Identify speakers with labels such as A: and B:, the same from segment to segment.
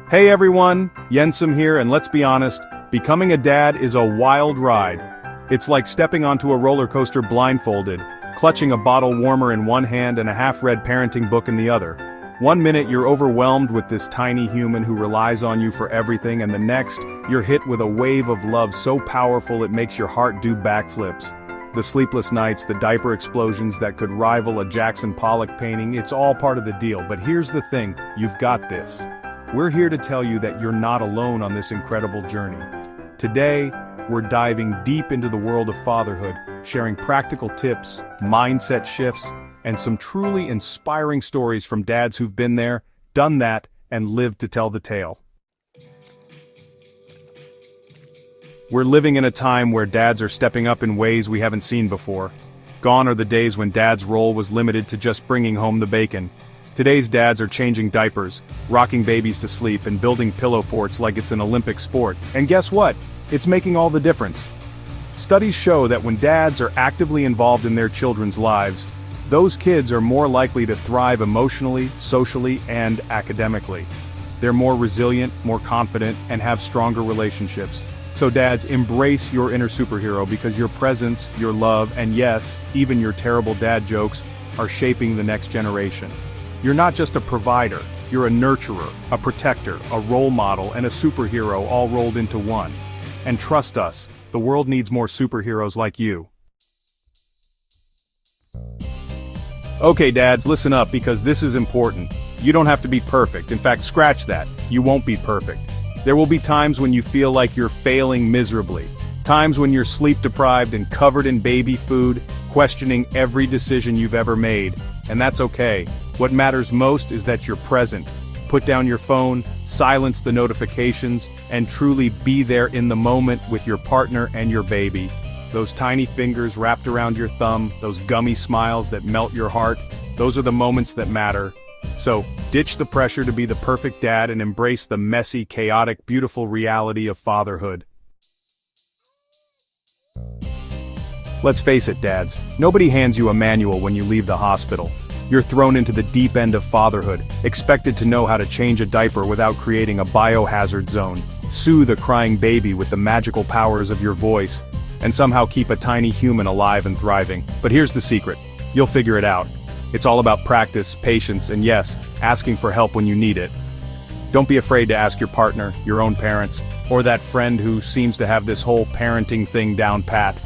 A: Hey everyone, Jensum here, and let's be honest, becoming a dad is a wild ride. It's like stepping onto a roller coaster blindfolded, clutching a bottle warmer in one hand and a half-read parenting book in the other. One minute you're overwhelmed with this tiny human who relies on you for everything, and the next, you're hit with a wave of love so powerful it makes your heart do backflips. The sleepless nights, the diaper explosions that could rival a Jackson Pollock painting, it's all part of the deal. But here's the thing, you've got this. We're here to tell you that you're not alone on this incredible journey. Today, we're diving deep into the world of fatherhood, sharing practical tips, mindset shifts, and some truly inspiring stories from dads who've been there, done that, and lived to tell the tale. We're living in a time where dads are stepping up in ways we haven't seen before. Gone are the days when dad's role was limited to just bringing home the bacon. Today's dads are changing diapers, rocking babies to sleep, and building pillow forts like it's an Olympic sport. And guess what? It's making all the difference. Studies show that when dads are actively involved in their children's lives, those kids are more likely to thrive emotionally, socially, and academically. They're more resilient, more confident, and have stronger relationships. So dads, embrace your inner superhero because your presence, your love, and yes, even your terrible dad jokes are shaping the next generation. You're not just a provider, you're a nurturer, a protector, a role model, and a superhero all rolled into one. And trust us, the world needs more superheroes like you. Okay dads, listen up because this is important. You don't have to be perfect. In fact, scratch that. You won't be perfect. There will be times when you feel like you're failing miserably. Times when you're sleep deprived and covered in baby food, questioning every decision you've ever made. And that's okay. What matters most is that you're present. Put down your phone, silence the notifications, and truly be there in the moment with your partner and your baby. Those tiny fingers wrapped around your thumb, those gummy smiles that melt your heart, those are the moments that matter. So, ditch the pressure to be the perfect dad and embrace the messy, chaotic, beautiful reality of fatherhood. Let's face it, dads, nobody hands you a manual when you leave the hospital. You're thrown into the deep end of fatherhood, expected to know how to change a diaper without creating a biohazard zone, soothe a crying baby with the magical powers of your voice, and somehow keep a tiny human alive and thriving. But here's the secret. You'll figure it out. It's all about practice, patience, and yes, asking for help when you need it. Don't be afraid to ask your partner, your own parents, or that friend who seems to have this whole parenting thing down pat.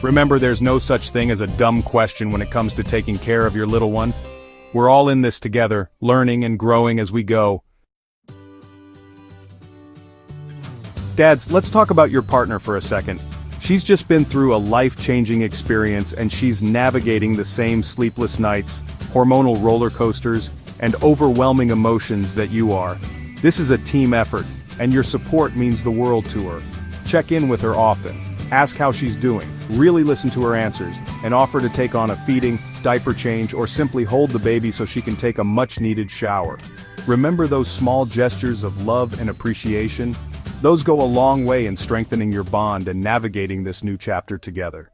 A: Remember, there's no such thing as a dumb question when it comes to taking care of your little one. We're all in this together, learning and growing as we go. Dads, let's talk about your partner for a second. She's just been through a life-changing experience and she's navigating the same sleepless nights, hormonal roller coasters, and overwhelming emotions that you are. This is a team effort, and your support means the world to her. Check in with her often. Ask how she's doing, really listen to her answers, and offer to take on a feeding, diaper change, or simply hold the baby so she can take a much-needed shower. Remember those small gestures of love and appreciation? Those go a long way in strengthening your bond and navigating this new chapter together.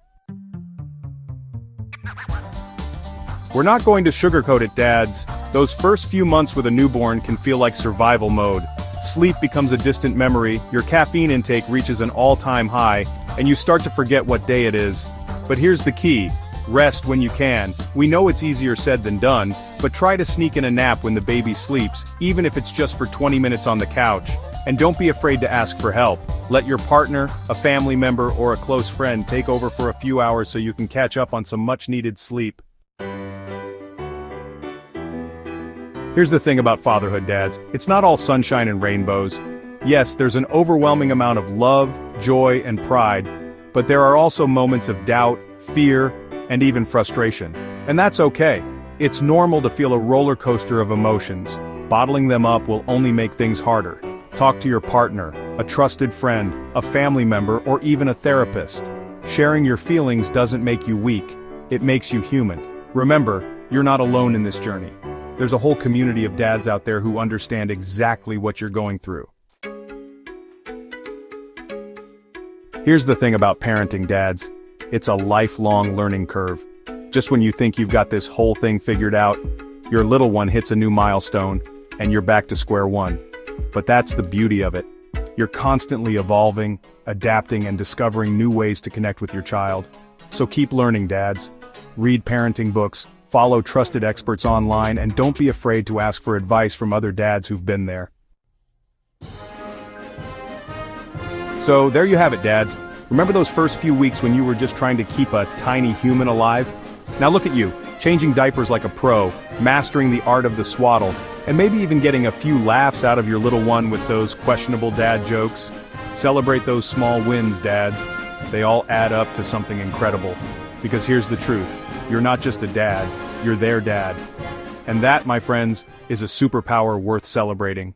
A: We're not going to sugarcoat it, dads. Those first few months with a newborn can feel like survival mode. Sleep becomes a distant memory, your caffeine intake reaches an all-time high, and you start to forget what day it is. But here's the key. Rest when you can. We know it's easier said than done, but try to sneak in a nap when the baby sleeps, even if it's just for 20 minutes on the couch. And don't be afraid to ask for help. Let your partner, a family member, or a close friend take over for a few hours so you can catch up on some much-needed sleep. Here's the thing about fatherhood, dads. It's not all sunshine and rainbows. Yes, there's an overwhelming amount of love, joy, and pride, but there are also moments of doubt, fear, and even frustration. And that's okay. It's normal to feel a roller coaster of emotions. Bottling them up will only make things harder. Talk to your partner, a trusted friend, a family member, or even a therapist. Sharing your feelings doesn't make you weak. It makes you human. Remember, you're not alone in this journey. There's a whole community of dads out there who understand exactly what you're going through. Here's the thing about parenting, dads. It's a lifelong learning curve. Just when you think you've got this whole thing figured out, your little one hits a new milestone, and you're back to square one. But that's the beauty of it. You're constantly evolving, adapting, and discovering new ways to connect with your child. So keep learning, dads. Read parenting books, follow trusted experts online, and don't be afraid to ask for advice from other dads who've been there. So there you have it, dads. Remember those first few weeks when you were just trying to keep a tiny human alive? Now look at you, changing diapers like a pro, mastering the art of the swaddle, and maybe even getting a few laughs out of your little one with those questionable dad jokes. Celebrate those small wins, dads. They all add up to something incredible. Because here's the truth, you're not just a dad, you're their dad. And that, my friends, is a superpower worth celebrating.